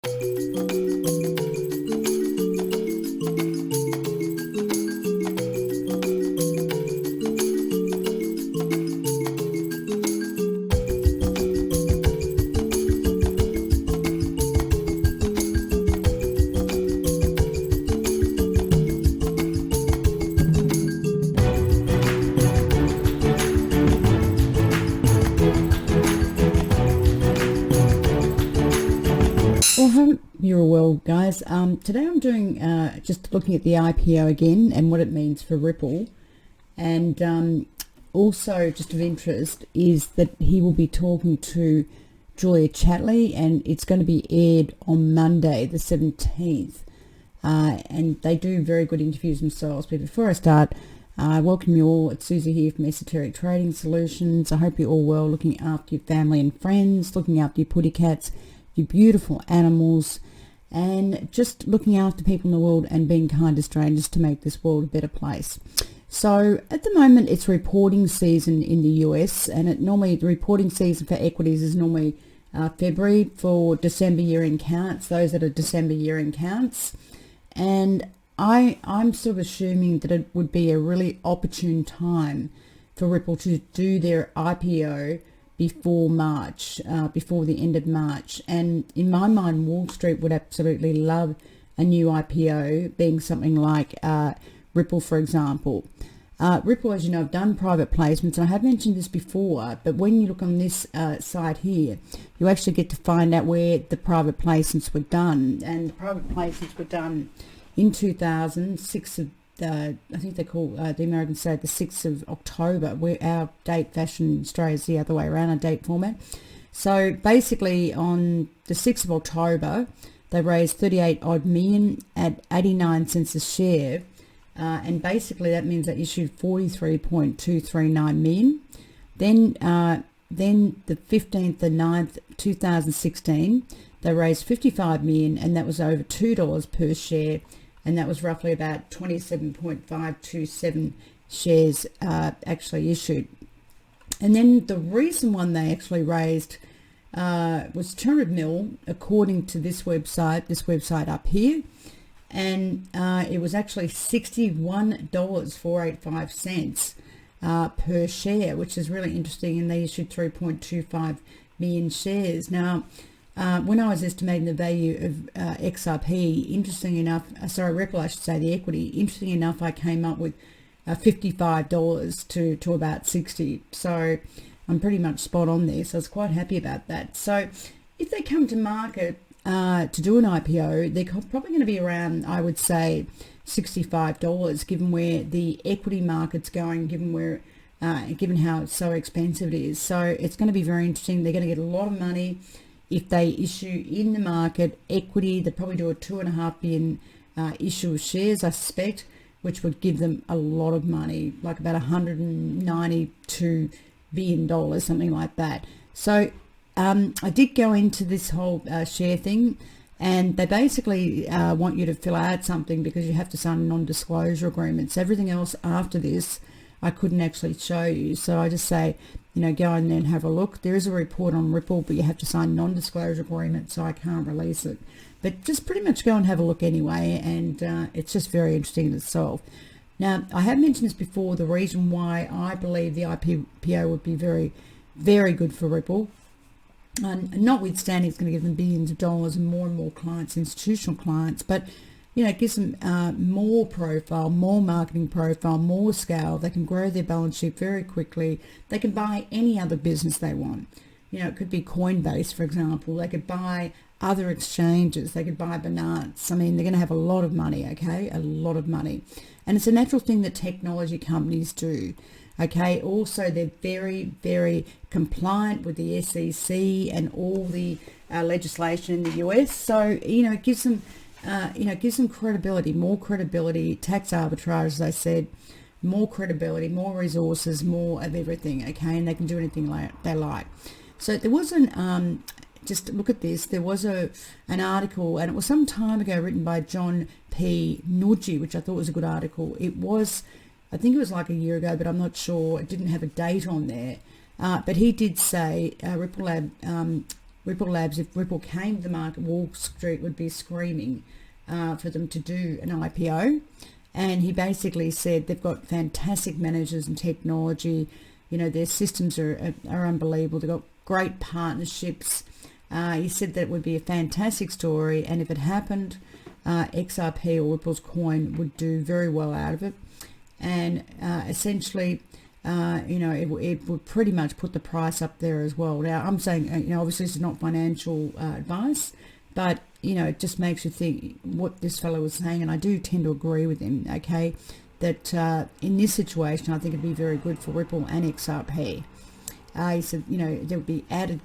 Well, hope you're well, guys. Today I'm doing just looking at the IPO again and what it means for Ripple, and also just of interest is that he will be talking to Julia Chatley, and it's going to be aired on Monday the 17th, and they do very good interviews themselves. But before I start, I welcome you all. It's Susie here from Esoteric Trading Solutions. I hope you're all well, looking after your family and friends, looking after your putty cats, your beautiful animals, and just looking after people in the world and being kind to strangers to make this world a better place. So at the moment it's reporting season in the US, and the reporting season for equities is normally February for December year-end counts, those that are December year-end counts. And I'm sort of assuming that it would be a really opportune time for Ripple to do their IPO before March, before the end of March. And in my mind, Wall Street would absolutely love a new IPO, being something like Ripple, for example. Ripple, as you know, have done private placements, and I have mentioned this before, but when you look on this site here, you actually get to find out where the private placements were done. And the private placements were done in 2006 of I think they call the Americans say the 6th of October, where our date fashion in Australia is the other way around, our date format. So basically on the 6th of October, they raised 38 odd million at 89 cents a share. And basically that means they issued 43.239 million. Then the 15th of 9th, 2016, they raised 55 million, and that was over $2 per share. And that was roughly about 27.527 shares actually issued. And then the recent one they actually raised was 200 mil, according to this website up here. And it was actually $61.485 per share, which is really interesting. And they issued 3.25 million shares. Now, when I was estimating the value of XRP, interesting enough, Ripple, I should say, the equity, interesting enough, I came up with $55 to about 60. So I'm pretty much spot on there. So I was quite happy about that. So if they come to market to do an IPO, they're probably going to be around, I would say, $65, given where the equity market's going, given how so expensive it is. So it's going to be very interesting. They're going to get a lot of money. If they issue in the market equity, they'll probably do a 2.5 billion issue of shares, I suspect, which would give them a lot of money, like about $192 billion, something like that. So I did go into this whole share thing, and they basically want you to fill out something because you have to sign non-disclosure agreements. Everything else after this, I couldn't actually show you. So I just say, go in there and have a look. There is a report on Ripple, but you have to sign non-disclosure agreement, so I can't release it. But just pretty much go and have a look anyway, and it's just very interesting in itself. Now, I have mentioned this before, the reason why I believe the IPO would be very, very good for Ripple. And notwithstanding, it's going to give them billions of dollars and more clients, institutional clients, but it gives them more profile, more marketing profile, more scale. They can grow their balance sheet very quickly. They can buy any other business they want. It could be Coinbase, for example. They could buy other exchanges. They could buy Binance. I mean, they're going to have a lot of money, okay? A lot of money. And it's a natural thing that technology companies do, okay? Also, they're very, very compliant with the SEC and all the legislation in the US. So, it gives them credibility, more credibility, tax arbitrage, as I said, more credibility, more resources, more of everything, okay? And they can do anything they like. So there was just look at this, there was an article, and it was some time ago, written by John P. Nudgy, which I thought was a good article. I think it was like a year ago, but I'm not sure. It didn't have a date on there. But he did say Ripple Lab Ripple Labs, if Ripple came to the market, Wall Street would be screaming for them to do an IPO. And he basically said they've got fantastic managers and technology. You know, their systems are unbelievable. They've got great partnerships. He said that it would be a fantastic story, and if it happened, XRP or Ripple's coin would do very well out of it. And essentially, it would pretty much put the price up there as well. Now, I'm saying, obviously this is not financial advice, but, it just makes you think what this fellow was saying, and I do tend to agree with him, okay, that in this situation, I think it'd be very good for Ripple and XRP. He said, there would be added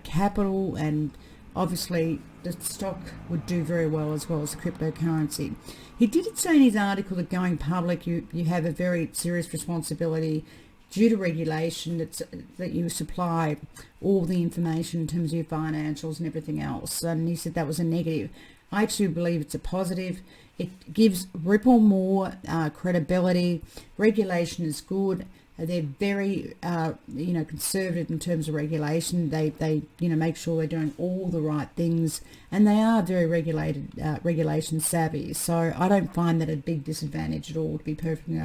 capital, and obviously the stock would do very well as the cryptocurrency. He did say in his article that going public, you have a very serious responsibility due to regulation that you supply all the information in terms of your financials and everything else. And he said that was a negative. I actually believe it's a positive. It gives Ripple more credibility. Regulation is good. They're very, conservative in terms of regulation. They make sure they're doing all the right things, and they are very regulation savvy. So I don't find that a big disadvantage at all, to be perfectly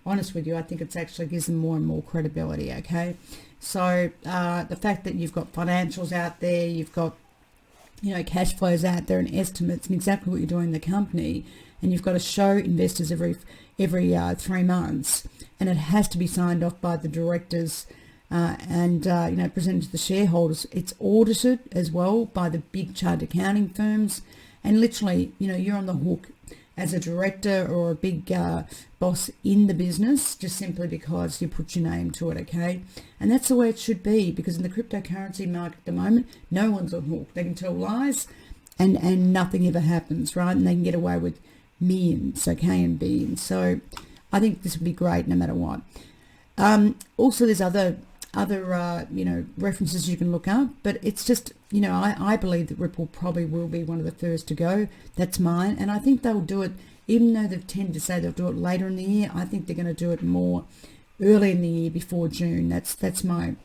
honest with you. I think it actually gives them more and more credibility, okay? So the fact that you've got financials out there, you've got, cash flows out there and estimates and exactly what you're doing in the company, and you've got to show investors every 3 months, and it has to be signed off by the directors and presented to the shareholders. It's audited as well by the big chartered accounting firms, and literally, you're on the hook as a director or a big boss in the business just simply because you put your name to it, okay? And that's the way it should be, because in the cryptocurrency market at the moment, no one's on hook. They can tell lies and nothing ever happens, right? And they can get away with millions, okay, and billions. So I think this would be great no matter what. Also, there's other references you can look up, but it's just, I believe that Ripple probably will be one of the first to go. That's mine, and I think they'll do it, even though they've tended to say they'll do it later in the year. I think they're going to do it more early in the year, before June. That's my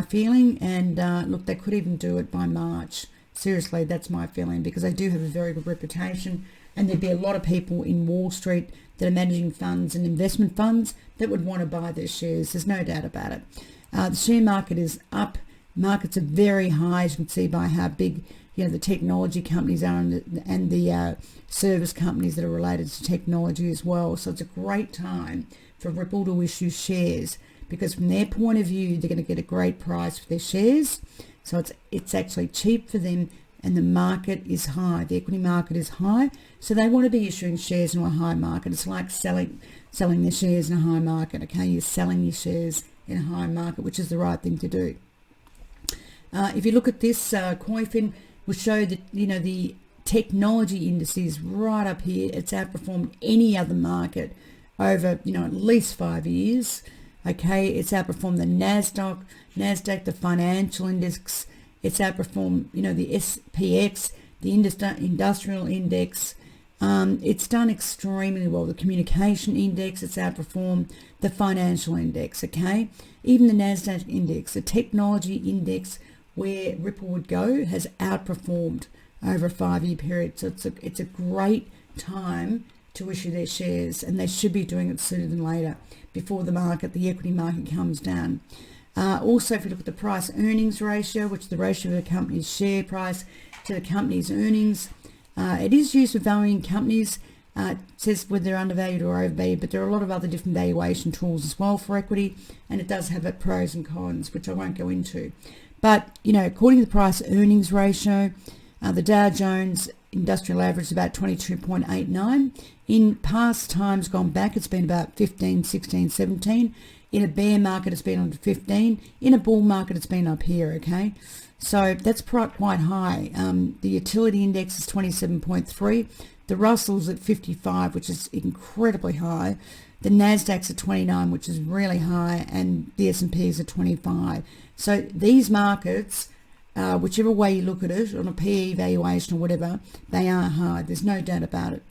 feeling. And look, they could even do it by March. Seriously, that's my feeling, because they do have a very good reputation, and there'd be a lot of people in Wall Street that are managing funds and investment funds that would want to buy their shares. There's no doubt about it. The share market is up. Markets are very high, as you can see by how big the technology companies are, and the service companies that are related to technology as well. So it's a great time for Ripple to issue shares, because from their point of view, they're going to get a great price for their shares. So it's actually cheap for them, and the market is high. The equity market is high, so they want to be issuing shares in a high market. It's like selling their shares in a high market, okay? You're selling your shares in a high market, which is the right thing to do. If you look at this, Coinfin will show that, the technology indices right up here, it's outperformed any other market over, at least 5 years, okay? It's outperformed the NASDAQ, the financial index. It's outperformed, the SPX, the industrial index. It's done extremely well. The communication index, it's outperformed the financial index, okay? Even the NASDAQ index, the technology index, where Ripple would go, has outperformed over a 5-year period. So it's a great time to issue their shares, and they should be doing it sooner than later, before the equity market comes down. Also, if you look at the price earnings ratio, which is the ratio of a company's share price to the company's earnings, it is used for valuing companies. It says whether they're undervalued or overvalued, but there are a lot of other different valuation tools as well for equity, and it does have its pros and cons, which I won't go into. But, according to the price earnings ratio, the Dow Jones Industrial Average is about 22.89. In past times gone back, it's been about 15, 16, 17. In a bear market, it's been under 15. In a bull market, it's been up here, okay? So that's quite high. The utility index is 27.3. The Russell's at 55, which is incredibly high. The NASDAQ's at 29, which is really high, and the S&P is at 25. So these markets, whichever way you look at it, on a PE valuation or whatever, they are high. There's no doubt about it.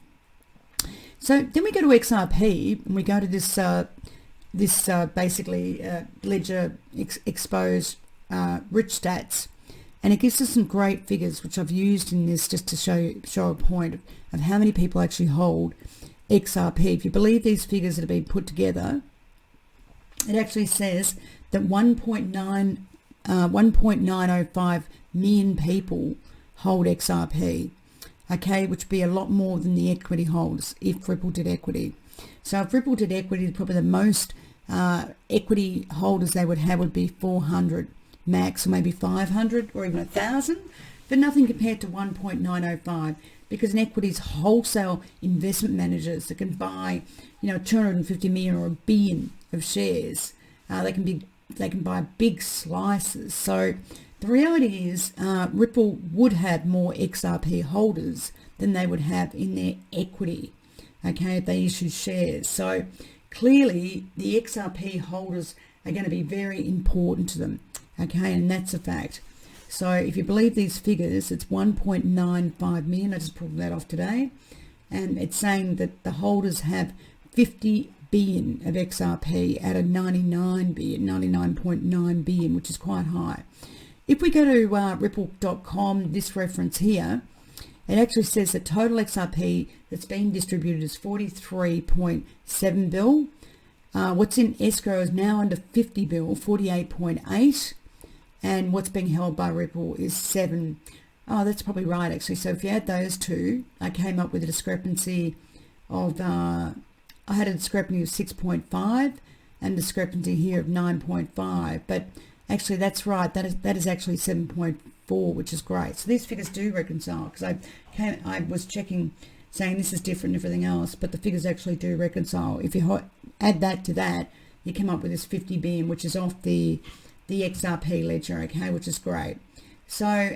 So then we go to XRP, and we go to this basically Ledger Exposed Rich Stats. And it gives us some great figures, which I've used in this just to show a point of how many people actually hold XRP. If you believe these figures that have been put together, it actually says that 1.905 million people hold XRP, okay, which would be a lot more than the equity holders if Ripple did equity. So if Ripple did equity, probably the most equity holders they would have would be 400 max, or maybe 500 or even 1,000, but nothing compared to 1.905, because in equities, wholesale investment managers that can buy, 250 million or a billion of shares, they can buy big slices. So the reality is Ripple would have more XRP holders than they would have in their equity, okay, if they issued shares. So clearly the XRP holders are going to be very important to them, okay, and that's a fact. So if you believe these figures, it's 1.95 million. I just pulled that off today, and it's saying that the holders have 50 billion of XRP out of 99.9 billion, which is quite high. If we go to ripple.com, this reference here, it actually says that total XRP that's been distributed is 43.7 bill. What's in escrow is now under 50 bill, 48.8. And what's being held by Ripple is 7. Oh, that's probably right, actually. So if you add those two, I came up with a discrepancy of, I had a discrepancy of 6.5 and discrepancy here of 9.5. But actually, that's right. That is actually 7.4, which is great. So these figures do reconcile, because I was checking, saying this is different and everything else, but the figures actually do reconcile. If you add that to that, you come up with this 50 billion, which is off the XRP ledger, okay, which is great. So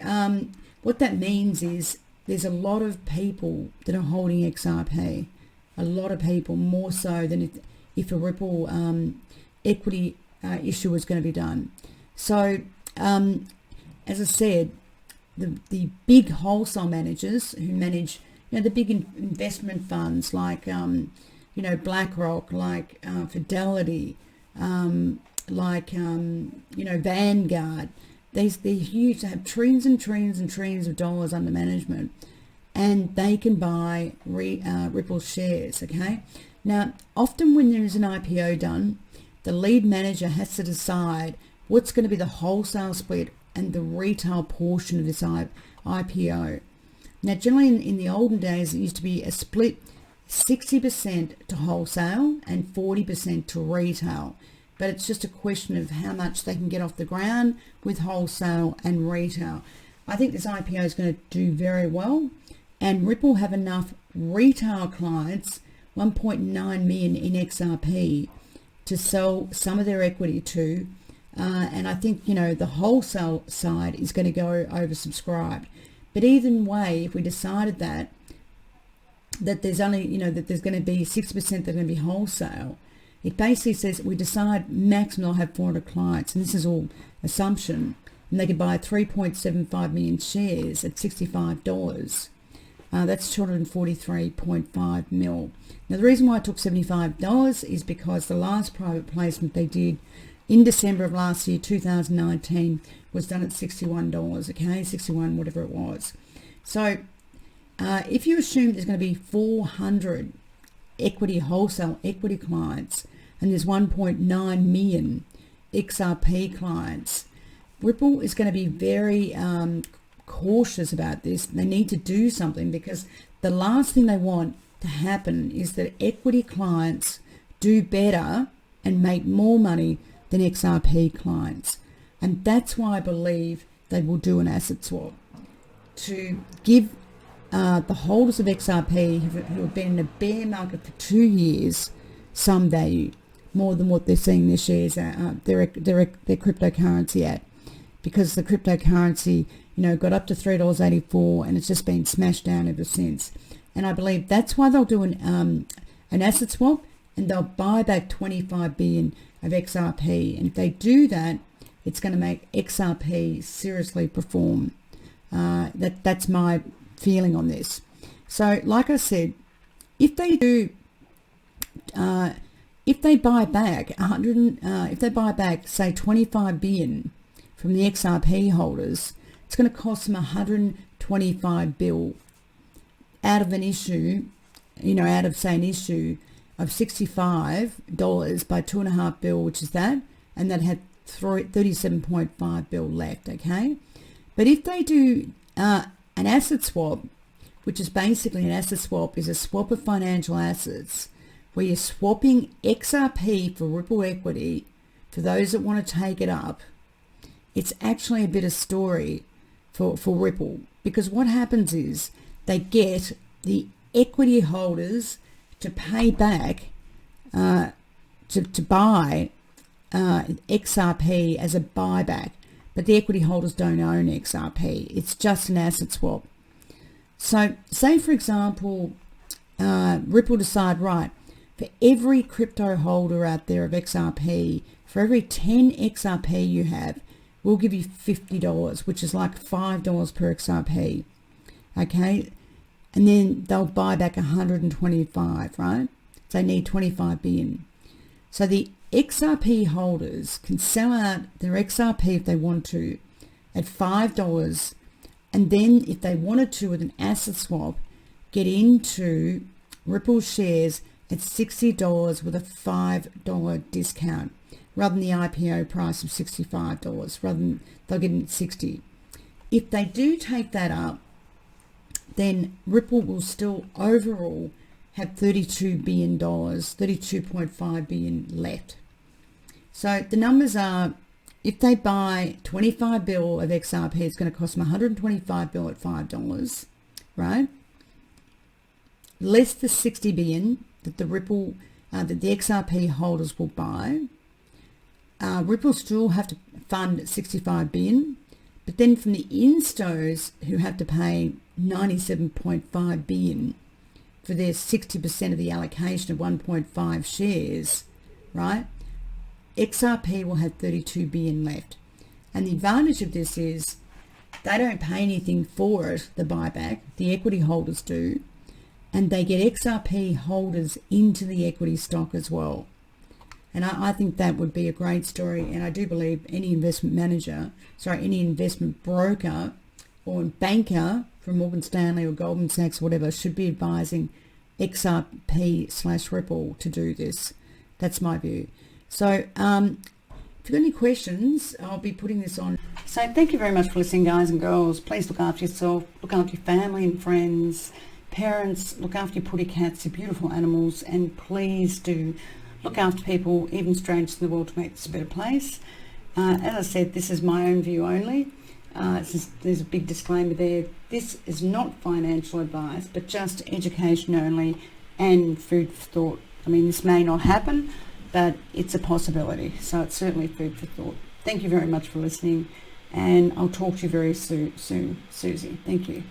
what that means is there's a lot of people that are holding XRP, a lot of people, more so than if a Ripple equity issue was going to be done. So as I said, the big wholesale managers who manage, the big investment funds like BlackRock, like Fidelity, Vanguard, they're huge. They have trillions and trillions and trillions of dollars under management, and they can buy Ripple shares, okay? Now, often when there is an IPO done, the lead manager has to decide what's going to be the wholesale split and the retail portion of this IPO. Now, generally in the olden days, it used to be a split 60% to wholesale and 40% to retail. But it's just a question of how much they can get off the ground with wholesale and retail. I think this IPO is going to do very well, and Ripple have enough retail clients, 1.9 million in XRP, to sell some of their equity to, and I think the wholesale side is going to go oversubscribed. But either way, if we decided that there's only that there's going to be 6% that are going to be wholesale, it basically says we decide maximum they'll have 400 clients, and this is all assumption, and they could buy 3.75 million shares at $65. That's 243.5 mil. Now, the reason why I took $75 is because the last private placement they did in December of last year, 2019, was done at $61, okay, 61, whatever it was. So if you assume there's going to be 400 wholesale equity clients, and there's 1.9 million XRP clients, Ripple is going to be very cautious about this. They need to do something, because the last thing they want to happen is that equity clients do better and make more money than XRP clients. And that's why I believe they will do an asset swap to give the holders of XRP who have been in a bear market for 2 years some value, more than what they're seeing their shares at, their cryptocurrency at, because the cryptocurrency got up to $3.84 and it's just been smashed down ever since. And I believe that's why they'll do an asset swap, and they'll buy back 25 billion of XRP. And if they do that, it's going to make XRP seriously perform. That's my feeling on this. So, like I said, if they do, if they buy back if they buy back say 25 billion from the XRP holders, It's going to cost them 125 bill out of an issue, out of say an issue of $65 by 2.5 bill, which is that, and that had 37.5 bill left, okay? But if they do an asset swap, which is basically an asset swap, is a swap of financial assets where you're swapping XRP for Ripple equity for those that want to take it up, it's actually a bit of story for Ripple, because what happens is they get the equity holders to pay back to buy XRP as a buyback, but the equity holders don't own XRP. It's just an asset swap. So say, for example, Ripple decide, right, for every crypto holder out there of XRP, for every 10 XRP you have, we'll give you $50, which is like $5 per XRP, okay? And then they'll buy back 125, right? So they need 25 billion. So the XRP holders can sell out their XRP if they want to at $5, and then if they wanted to with an asset swap, get into Ripple shares at $60 with a $5 discount, rather than the IPO price of $65, rather than they'll get in at $60. If they do take that up, then Ripple will still overall have $32 billion, $32.5 billion left. So the numbers are, if they buy 25 bill of XRP, it's going to cost them 125 bill at $5, right? Less the 60 billion that the Ripple, that the XRP holders will buy. Ripple still have to fund 65 billion, but then from the instos who have to pay 97.5 billion for their 60% of the allocation of 1.5 shares, right? XRP will have 32 billion left. And the advantage of this is they don't pay anything for it, the buyback, the equity holders do, and they get XRP holders into the equity stock as well. And I think that would be a great story, and I do believe any investment broker or banker from Morgan Stanley or Goldman Sachs or whatever should be advising XRP/Ripple to do this. That's my view. So if you've got any questions, I'll be putting this on. So thank you very much for listening, guys and girls. Please look after yourself, look after your family and friends, parents, look after your putty cats, your beautiful animals, and please do look after people, even strangers in the world, to make this a better place. As I said, this is my own view only. There's a big disclaimer there. This is not financial advice, but just education only and food for thought. I mean, this may not happen, but it's a possibility. So it's certainly food for thought. Thank you very much for listening, and I'll talk to you very soon, Susie. Thank you.